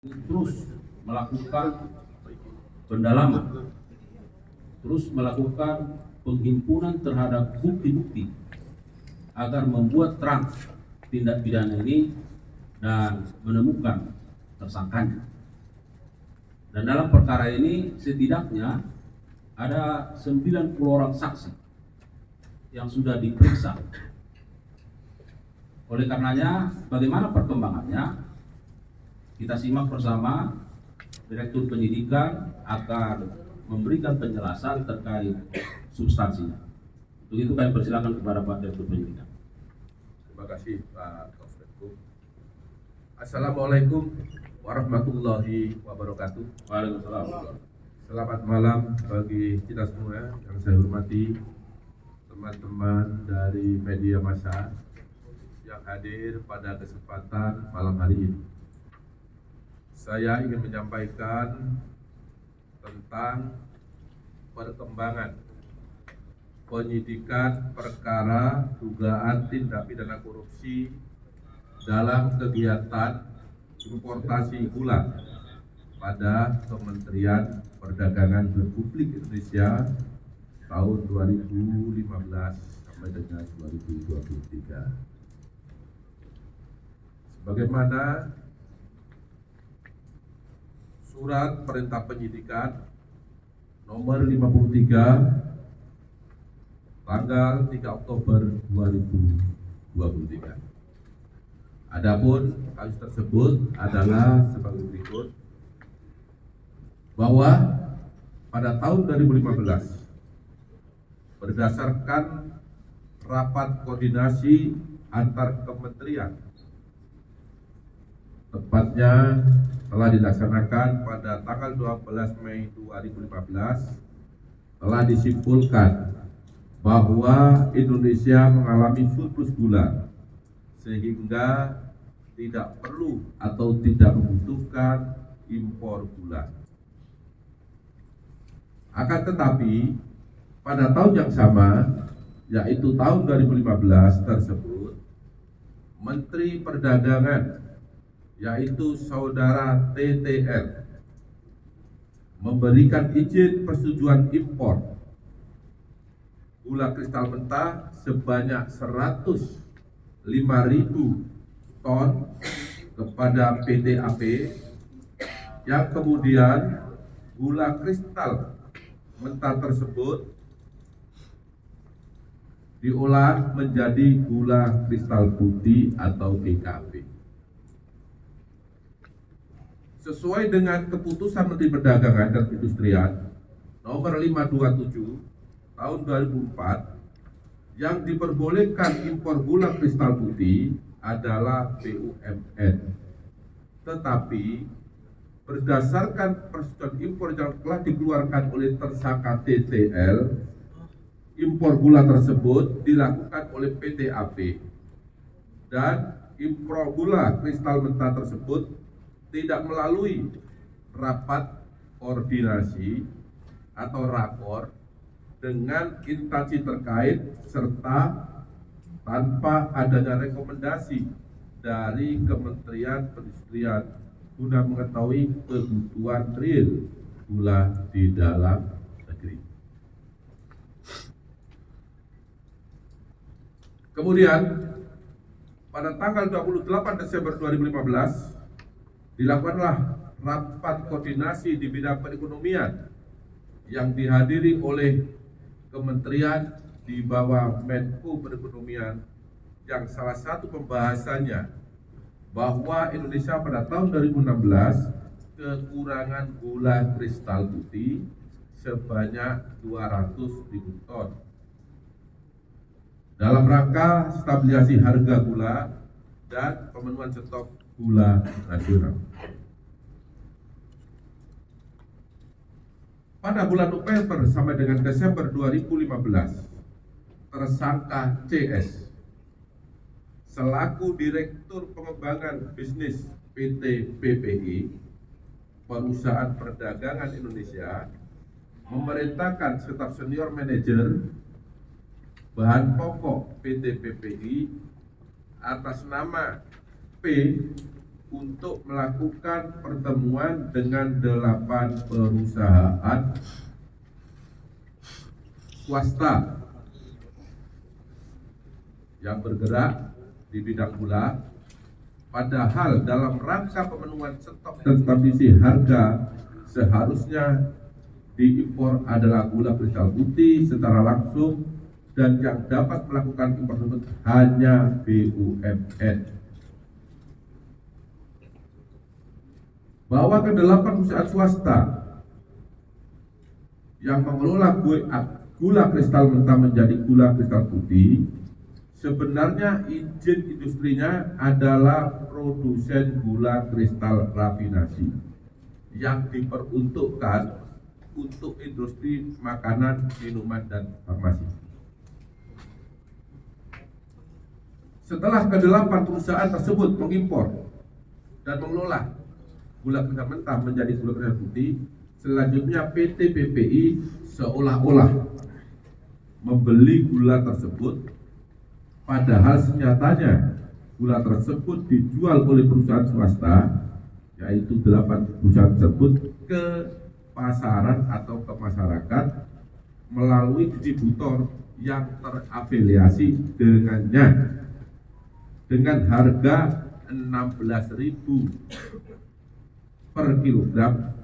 terus melakukan pendalaman, terus melakukan penghimpunan terhadap bukti-bukti agar membuat terang tindak pidana ini dan menemukan tersangkanya. Dan dalam perkara ini setidaknya ada 90 orang saksi yang sudah diperiksa. Oleh karenanya, bagaimana perkembangannya? Kita simak bersama. Direktur Penyidikan akan memberikan penjelasan terkait substansinya. Untuk itu kami persilakan kepada Pak Direktur Penyidikan. Terima kasih Pak Kosmenkum. Assalamualaikum warahmatullahi wabarakatuh. Waalaikumsalam. Selamat malam bagi kita semua yang saya hormati, teman-teman dari media massa yang hadir pada kesempatan malam hari ini. Saya ingin menyampaikan tentang perkembangan penyidikan perkara dugaan tindak pidana korupsi dalam kegiatan importasi gula pada Kementerian Perdagangan Republik Indonesia tahun 2015 sampai dengan 2023. Sebagaimana Surat Perintah Penyidikan nomor 53 tanggal 3 Oktober 2023. Adapun kasus tersebut adalah sebagai berikut, bahwa pada tahun 2015 berdasarkan rapat koordinasi antar kementerian, tepatnya telah dilaksanakan pada tanggal 12 Mei 2015, telah disimpulkan bahwa Indonesia mengalami surplus gula sehingga tidak perlu atau tidak membutuhkan impor gula. Akan tetapi pada tahun yang sama, yaitu tahun 2015 tersebut, Menteri Perdagangan yaitu saudara TTL memberikan izin persetujuan impor gula kristal mentah sebanyak 105.000 ton kepada PT AP, yang kemudian gula kristal mentah tersebut diolah menjadi gula kristal putih atau GKP. Sesuai dengan keputusan Menteri Perdagangan dan Perindustrian nomor 527 tahun 2004, yang diperbolehkan impor gula kristal putih adalah BUMN. Tetapi berdasarkan persetujuan impor yang telah dikeluarkan oleh tersangka TTL, impor gula tersebut dilakukan oleh PT AP, dan impor gula kristal mentah tersebut tidak melalui rapat koordinasi atau rakor dengan instansi terkait serta tanpa adanya rekomendasi dari Kementerian Perindustrian guna mengetahui kebutuhan real gula di dalam negeri. Kemudian pada tanggal 28 Desember 2015 dilakukanlah rapat koordinasi di bidang perekonomian yang dihadiri oleh kementerian di bawah Menko Perekonomian, yang salah satu pembahasannya bahwa Indonesia pada tahun 2016 kekurangan gula kristal putih sebanyak 200.000 ton. Dalam rangka stabilisasi harga gula dan pemenuhan stok gula nasional. Pada bulan November sampai dengan Desember 2015, tersangka CS selaku Direktur Pengembangan Bisnis PT PPI, Perusahaan Perdagangan Indonesia, memerintahkan staf senior manajer bahan pokok PT PPI atas nama P untuk melakukan pertemuan dengan 8 perusahaan swasta yang bergerak di bidang gula, padahal dalam rangka pemenuhan stok dan stabilisasi harga seharusnya diimpor adalah gula kristal putih secara langsung, dan yang dapat melakukan impor tersebut hanya BUMN. Bahwa ke-8 perusahaan swasta yang mengelola gula kristal mentah menjadi gula kristal putih, sebenarnya izin industrinya adalah produsen gula kristal rafinasi yang diperuntukkan untuk industri makanan, minuman, dan farmasi. Setelah ke-8 perusahaan tersebut mengimpor dan mengelola gula kristal mentah menjadi gula kristal putih, selanjutnya PT PPI seolah-olah membeli gula tersebut, padahal senyatanya gula tersebut dijual oleh perusahaan swasta, yaitu 8 perusahaan tersebut, ke pasaran atau ke masyarakat melalui distributor yang terafiliasi dengannya dengan harga 16.000 per kilogram,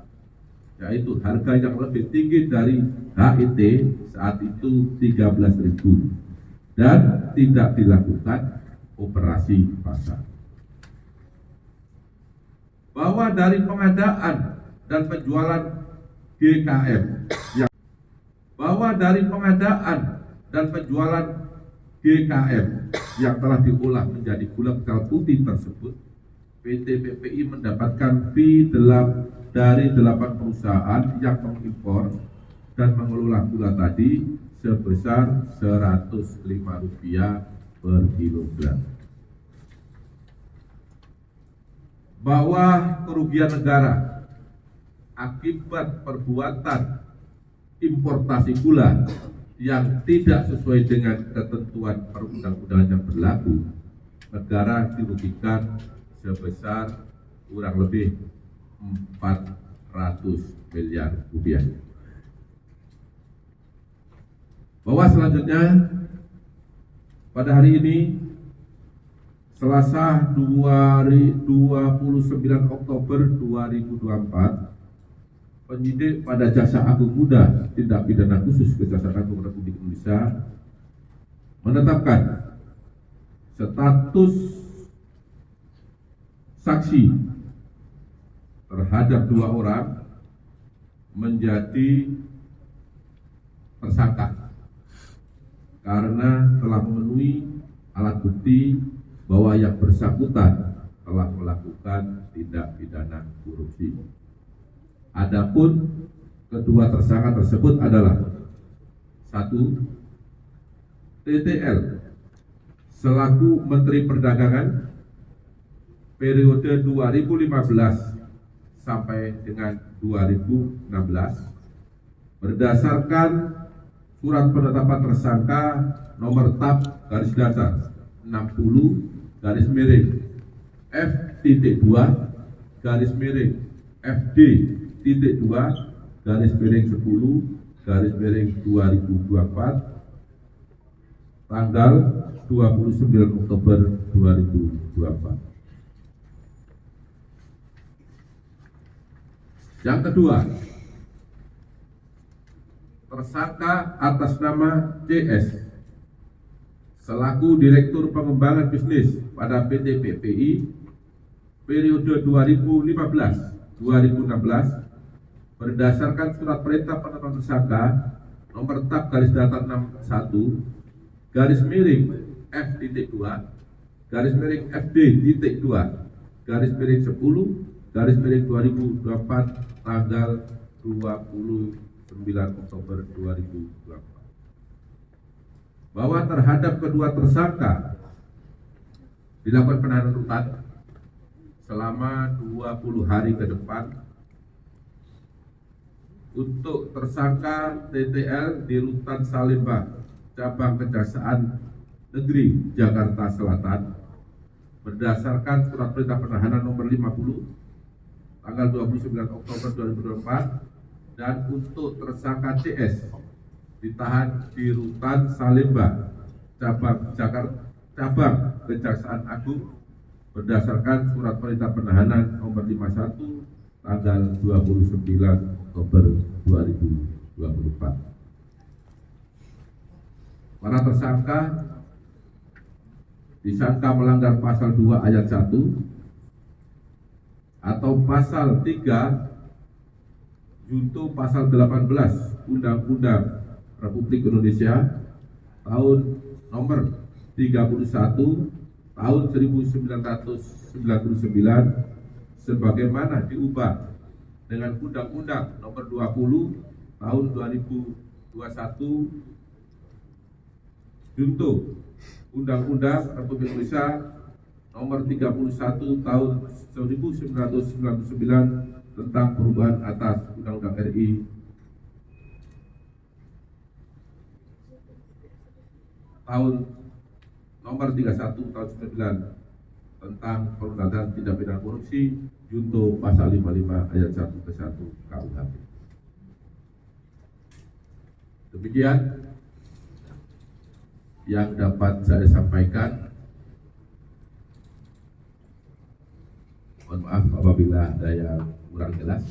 yaitu harga yang lebih tinggi dari HET saat itu 13.000, dan tidak dilakukan operasi pasar. Bahwa dari pengadaan dan penjualan GKM yang telah diolah menjadi gula kristal putih tersebut, PT PPI mendapatkan fee dari 8 perusahaan yang mengimpor dan mengelola gula tadi sebesar Rp105 per kilogram. Bahwa kerugian negara akibat perbuatan importasi gula yang tidak sesuai dengan ketentuan perundang-undangan yang berlaku, negara dirugikan sebesar kurang lebih Rp400 miliar. Bahwa selanjutnya pada hari ini Selasa 29 Oktober 2024, penyidik pada Jaksa Agung Muda Tindak Pidana Khusus Kejaksaan Agung Republik Indonesia menetapkan status saksi terhadap 2 orang menjadi tersangka karena telah memenuhi alat bukti bahwa yang bersangkutan telah melakukan tindak pidana korupsi. Adapun kedua tersangka tersebut adalah 1. TTL selaku Menteri Perdagangan periode 2015 sampai dengan 2016 berdasarkan surat penetapan tersangka nomor TAP garis datar 60 garis miring F.2 garis miring FD.2 garis miring 10 garis miring 2024 tanggal 29 Oktober 2024. Yang kedua, tersangka atas nama CS selaku Direktur Pengembangan Bisnis pada PT PPI periode 2015-2016 berdasarkan surat perintah penetapan tersangka nomor TAP garis datar 61 garis miring F.2 garis miring FD.2 garis miring 10 garis miring 2024 tanggal 29 Oktober 2024 bahwa terhadap kedua tersangka dilakukan penahanan rutan selama 20 hari ke depan untuk tersangka TTL di Rutan Salemba, Cabang Kejaksaan Negeri Jakarta Selatan, berdasarkan surat perintah penahanan nomor 50 tanggal 29 Oktober 2024, dan untuk tersangka CS ditahan di Rutan Salemba, cabang Kejaksaan Agung berdasarkan surat perintah penahanan nomor 51 tanggal 29 Oktober 2024. Para tersangka disangka melanggar pasal 2 ayat 1 atau pasal 3 junto pasal 18 Undang-Undang Republik Indonesia tahun nomor 31 tahun 1999 sebagaimana diubah dengan Undang-Undang nomor 20 tahun 2021 junto Undang-Undang Republik Indonesia nomor 31 tahun 1999 tentang perubahan atas Undang-Undang RI tahun nomor 31 tahun 99 tentang pemberantasan tindak pidana korupsi junto pasal 55 ayat 1 ke 1 KUHP. Demikian yang dapat saya sampaikan. Mohon maaf apabila ada yang kurang jelas.